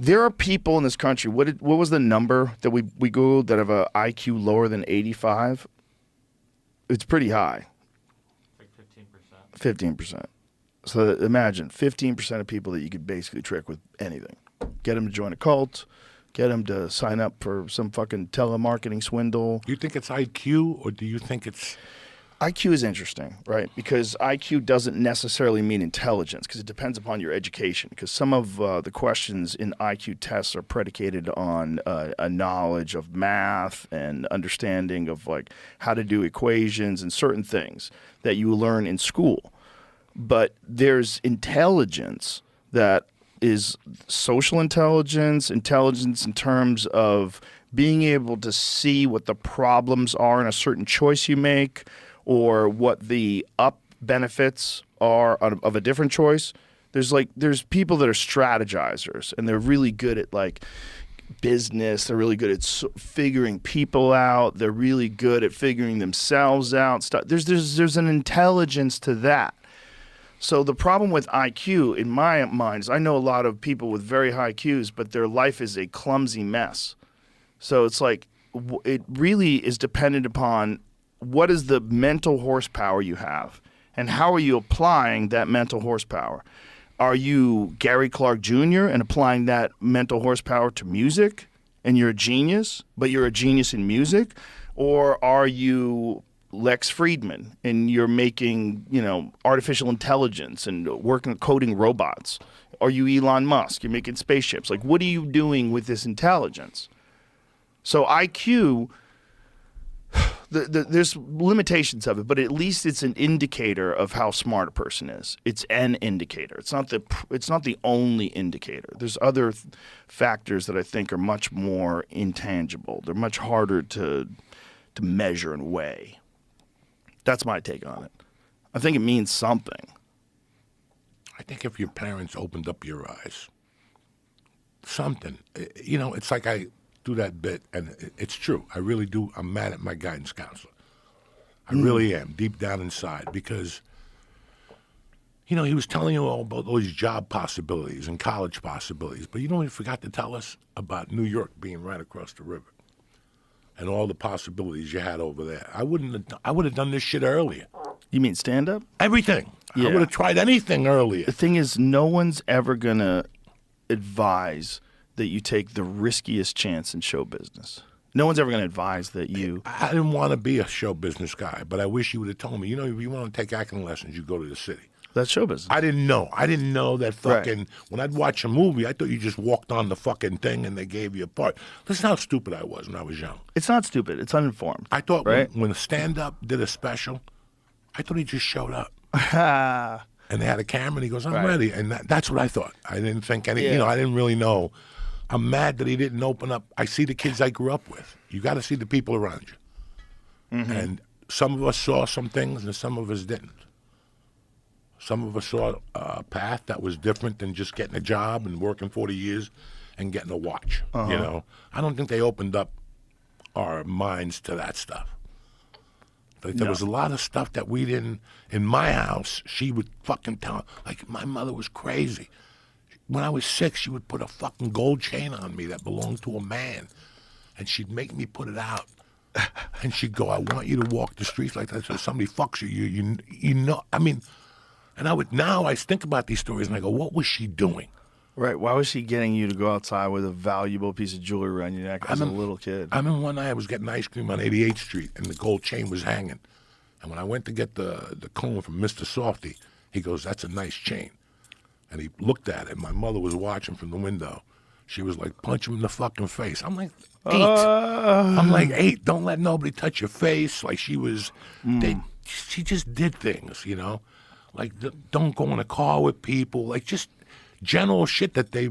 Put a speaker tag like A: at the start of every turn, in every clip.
A: There are people in this country. What was the number that we Googled that have a IQ lower than 85? It's pretty high.
B: Like 15%.
A: 15%. So imagine 15% of people that you could basically trick with anything. Get them to join a cult. Get them to sign up for some fucking telemarketing swindle.
C: Do you think it's IQ or do you think it's...
A: IQ is interesting, right? Because IQ doesn't necessarily mean intelligence because it depends upon your education. Because some of the questions in IQ tests are predicated on a knowledge of math and understanding of like how to do equations and certain things that you learn in school. But there's intelligence that is social intelligence, intelligence in terms of being able to see what the problems are in a certain choice you make, or what the up benefits are of a different choice. There's people that are strategizers and they're really good at like business. They're really good at figuring people out. They're really good at figuring themselves out. There's an intelligence to that. So the problem with IQ, in my mind, is I know a lot of people with very high IQs, but their life is a clumsy mess. So it's like it really is dependent upon what is the mental horsepower you have, and how are you applying that mental horsepower? Are you Gary Clark Jr. and applying that mental horsepower to music, and you're a genius, but you're a genius in music? Or are you Lex Friedman and you're making, artificial intelligence and coding robots? Are you Elon Musk? You're making spaceships. Like, what are you doing with this intelligence? So IQ... there's limitations of it, but at least it's an indicator of how smart a person is. It's an indicator. It's not the only indicator. There's other factors that I think are much more intangible. They're much harder to measure and weigh. That's my take on it. I think it means something.
C: I think if your parents opened up your eyes, something. It's like I do that bit, and it's true. I really do. I'm mad at my guidance counselor. I really am, deep down inside, because, he was telling you all about those job possibilities and college possibilities, but he forgot to tell us about New York being right across the river and all the possibilities you had over there. I would have done this shit earlier.
A: You mean stand-up?
C: Everything.
A: Yeah.
C: I would have tried anything earlier.
A: The thing is, no one's ever going to advise that you take the riskiest chance in show business. No one's ever going to advise that you...
C: I didn't want to be a show business guy, but I wish you would have told me, if you want to take acting lessons, you go to the city.
A: That's show business.
C: I didn't know. I didn't know that fucking...
A: Right.
C: When I'd watch a movie, I thought you just walked on the fucking thing and they gave you a part. Listen how stupid I was when I was young.
A: It's not stupid. It's uninformed.
C: I thought
A: right?
C: when a stand-up did a special, I thought he just showed up. And they had a camera and he goes, I'm ready. And that's what I thought. I didn't think I didn't really know. I'm mad that he didn't open up. I see the kids I grew up with. You got to see the people around you. Mm-hmm. And some of us saw some things and some of us didn't. Some of us saw a path that was different than just getting a job and working 40 years and getting a watch. I don't think they opened up our minds to that stuff. There was a lot of stuff that we didn't. In my house, she would fucking tell. Like, my mother was crazy. When I was 6, she would put a fucking gold chain on me that belonged to a man, and she'd make me put it out. And she'd go, I want you to walk the streets like that so somebody fucks you. I mean, and I think about these stories and I go, what was she doing?
A: Right. Why was she getting you to go outside with a valuable piece of jewelry around your neck as a little kid?
C: I remember one night I was getting ice cream on 88th Street and the gold chain was hanging. And when I went to get the cone from Mr. Softy, he goes, that's a nice chain. And he looked at it. My mother was watching from the window. She was like, punch him in the fucking face. I'm like, 8. I'm like, 8. Don't let nobody touch your face. Like she was, she just did things, Like don't go in a car with people. Like just general shit that they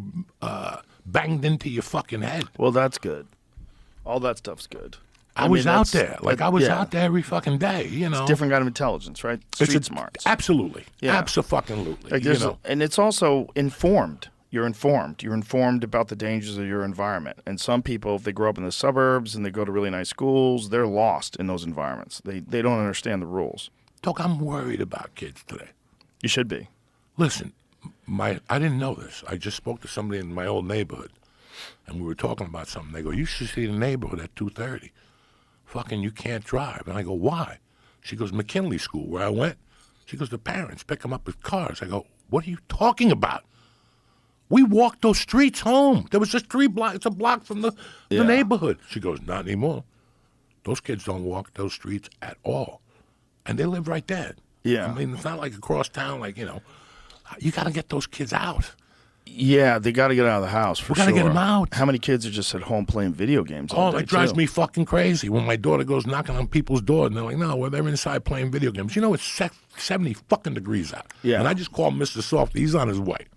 C: banged into your fucking head.
A: Well, that's good. All that stuff's good.
C: I was out there. Like I was out there every fucking day,
A: It's a different kind of intelligence, right? Street smarts.
C: Absolutely. Yeah. Abso-fucking-lutely.
A: Like and it's also informed. You're informed. You're informed about the dangers of your environment. And some people, if they grow up in the suburbs and they go to really nice schools, they're lost in those environments. They don't understand the rules.
C: Doc, I'm worried about kids today.
A: You should be.
C: Listen, I didn't know this. I just spoke to somebody in my old neighborhood, and we were talking about something. They go, "You should see the neighborhood at 2:30. Fucking, you can't drive." And I go, "Why?" She goes, "McKinley School, where I went." She goes, "The parents pick them up with cars." I go, "What are you talking about? We walked those streets home. There was just 3 blocks. It's a block from the neighborhood." She goes, "Not anymore. Those kids don't walk those streets at all, and they live right there."
A: Yeah.
C: I mean, it's not like across town. Like, you know, you got to get those kids out.
A: Yeah, they got to get out of the house for
C: We got to
A: sure.
C: get them out.
A: How many kids are just at home playing video games all
C: Oh,
A: day,
C: it drives
A: too?
C: me fucking crazy when my daughter goes knocking on people's doors and they're like, "No, well, they're inside playing video games." You know, it's 70 fucking degrees out.
A: Yeah.
C: And I just called Mr. Softy. He's on his way.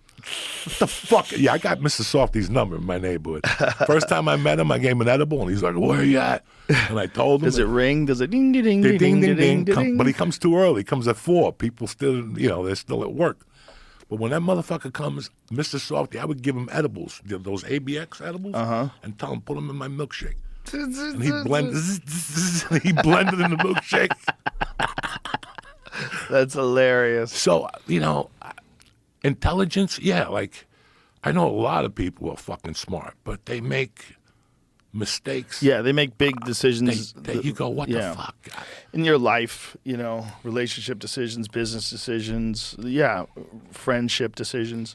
C: What the fuck? Yeah, I got Mr. Softy's number in my neighborhood. First time I met him, I gave him an edible, and he's like, "Where are you at?" And I told him.
A: Does it ring? Does it ding, ding, ding, ding, ding, ding, ding, ding?
C: But he comes too early. He comes at 4. People still, you know, they're still at work. But when that motherfucker comes, Mr. Softy, I would give him edibles, those ABX edibles, and tell him, put them in my milkshake. And he blended in the milkshake.
A: That's hilarious.
C: So, you know, intelligence, yeah, like, I know a lot of people are fucking smart, but they make mistakes.
A: Yeah, they make big decisions.
C: You go, what the fuck?
A: In your life, you know, relationship decisions, business decisions, friendship decisions.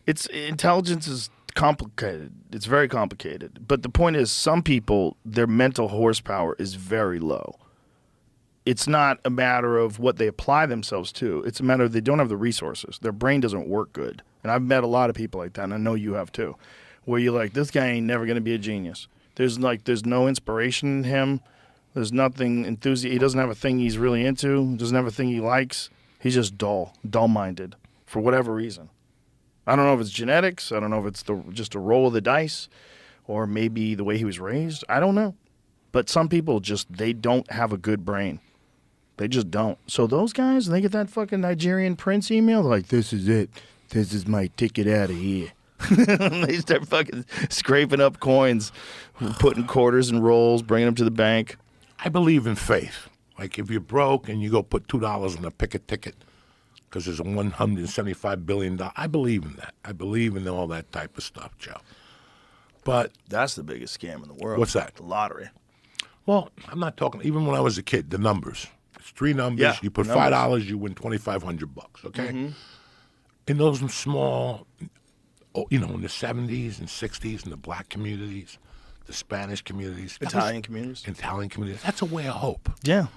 A: Intelligence is complicated. It's very complicated. But the point is, some people, their mental horsepower is very low. It's not a matter of what they apply themselves to. It's a matter of they don't have the resources. Their brain doesn't work good. And I've met a lot of people like that, and I know you have too, where you're like, this guy ain't never going to be a genius. There's no inspiration in him. There's nothing enthusiastic. He doesn't have a thing he's really into. Doesn't have a thing he likes. He's just dull-minded for whatever reason. I don't know if it's genetics. I don't know if it's just a roll of the dice, or maybe the way he was raised. I don't know. But some people they don't have a good brain. They just don't. So those guys, they get that fucking Nigerian prince email, they're like, "This is it. This is my ticket out of here." They start fucking scraping up coins, putting quarters in rolls, bringing them to the bank.
C: I believe in faith. Like, if you're broke and you go put $2 on a picket ticket because there's a $175 billion, I believe in that. I believe in all that type of stuff, Joe. But
A: That's the biggest scam in the world.
C: What's that?
A: The lottery.
C: well, I'm not talking. Even when I was a kid, the numbers. It's 3 numbers.
A: Yeah,
C: You put
A: numbers.
C: $5, you win $2,500. Okay. In those small, you know, in the 70s and 60s, in the black communities, the Spanish communities,
A: Italian communities.
C: Italian communities. That's a way of hope.
A: Yeah.